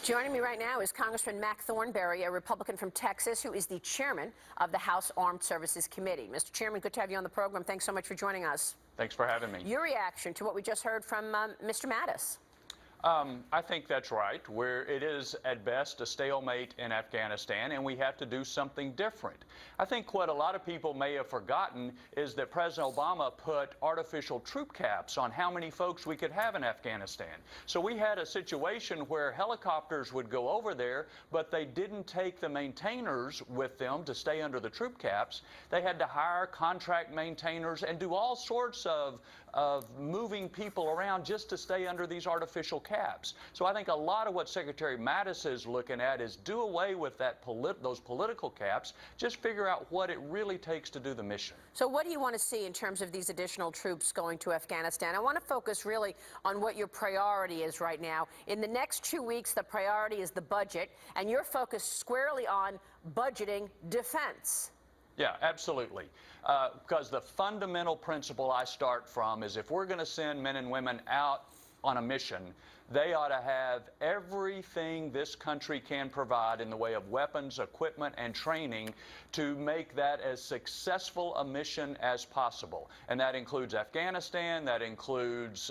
Joining me right now is Congressman Mac Thornberry, a Republican from Texas, who is the chairman of the House Armed Services Committee. Mr. Chairman, good to have you on the program. Thanks so much for joining us. Thanks for having me. Your reaction to what we just heard from Mr. Mattis? I think that's right. Where it is at best a stalemate in Afghanistan, and we have to do something different. I think what a lot of people may have forgotten is that President Obama put artificial troop caps on how many folks we could have in Afghanistan. So we had a situation where helicopters would go over there, but they didn't take the maintainers with them to stay under the troop caps. They had to hire contract maintainers and do all sorts of moving people around just to stay under these artificial caps. So I think a lot of what Secretary Mattis is looking at is do away with those political caps, just figure out what it really takes to do the mission. So what do you want to see in terms of these additional troops going to Afghanistan? I want to focus really on what your priority is right now. In the next 2 weeks, the priority is the budget, and you're focused squarely on budgeting defense. Yeah, absolutely. Because the fundamental principle I start from is if we're going to send men and women out on a mission, they ought to have everything this country can provide in the way of weapons, equipment, and training to make that as successful a mission as possible. And that includes Afghanistan, that includes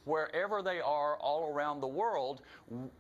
wherever they are all around the world.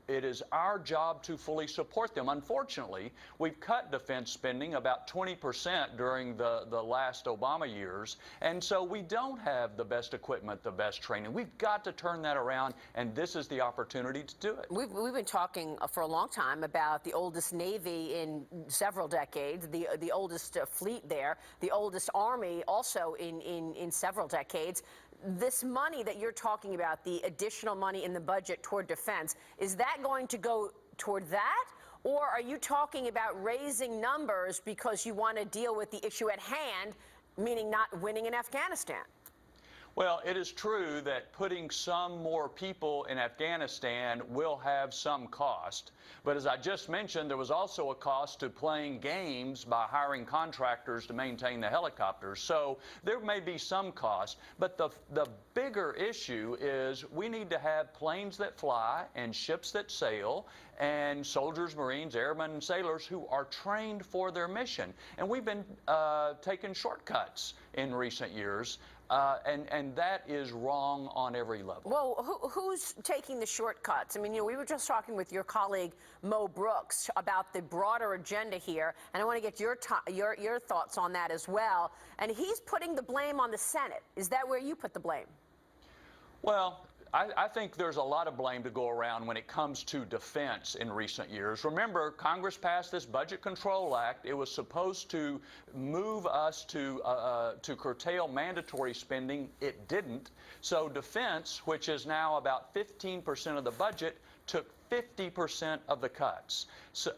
It is our job to fully support them. Unfortunately, we've cut defense spending about 20% during the last Obama years, and so we don't have the best equipment, the best training. We've got to turn that around, and this is the opportunity to do it. We've been talking for a long time about the oldest Navy in several decades, the oldest fleet there, the oldest Army also in several decades. This money that you're talking about, the additional money in the budget toward defense, is that going to go toward that? Or are you talking about raising numbers because you want to deal with the issue at hand, meaning not winning in Afghanistan? Well, it is true that putting some more people in Afghanistan will have some cost. But as I just mentioned, there was also a cost to playing games by hiring contractors to maintain the helicopters. So there may be some cost. But the bigger issue is we need to have planes that fly and ships that sail and soldiers, Marines, airmen, and sailors who are trained for their mission. And we've been taking shortcuts in recent years. And that is wrong on every level. Well, who's taking the shortcuts? I mean, we were just talking with your colleague Mo Brooks about the broader agenda here, and I want to get your thoughts on that as well. And he's putting the blame on the Senate. Is that where you put the blame? Well, I think there's a lot of blame to go around when it comes to defense in recent years. Remember, Congress passed this Budget Control Act. It was supposed to move us to curtail mandatory spending. It didn't. So defense, which is now about 15% of the budget, took 50% of the cuts. So,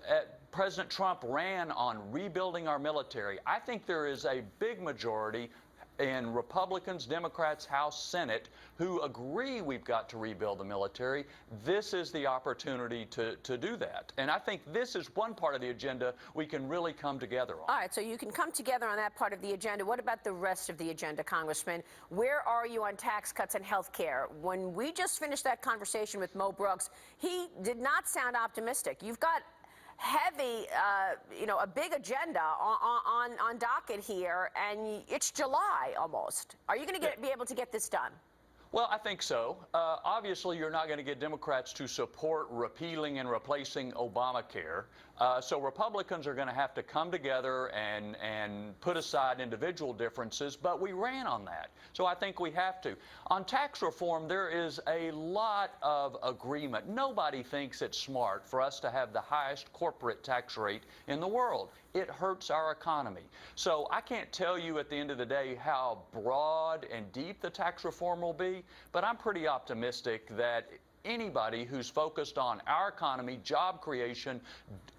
President Trump ran on rebuilding our military. I think there is a big majority in Republicans, Democrats, House, Senate, who agree we've got to rebuild the military. This is the opportunity to do that. And I think this is one part of the agenda we can really come together on. All right, so you can come together on that part of the agenda. What about the rest of the agenda, Congressman? Where are you on tax cuts and health care? When we just finished that conversation with Mo Brooks, he did not sound optimistic. You've got heavy, a big agenda on docket here, and it's July almost. Are you going to be able to get this done? Well, I think so. Obviously, you're not going to get Democrats to support repealing and replacing Obamacare. So Republicans are going to have to come together and put aside individual differences, but we ran on that. So I think we have to. On tax reform, there is a lot of agreement. Nobody thinks it's smart for us to have the highest corporate tax rate in the world. It hurts our economy. So I can't tell you at the end of the day how broad and deep the tax reform will be, but I'm pretty optimistic that anybody who's focused on our economy, job creation,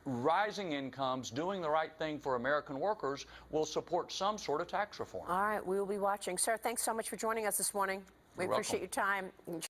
rising incomes, doing the right thing for American workers will support some sort of tax reform. All right, we will be watching. Sir, thanks so much for joining us this morning. We appreciate your time.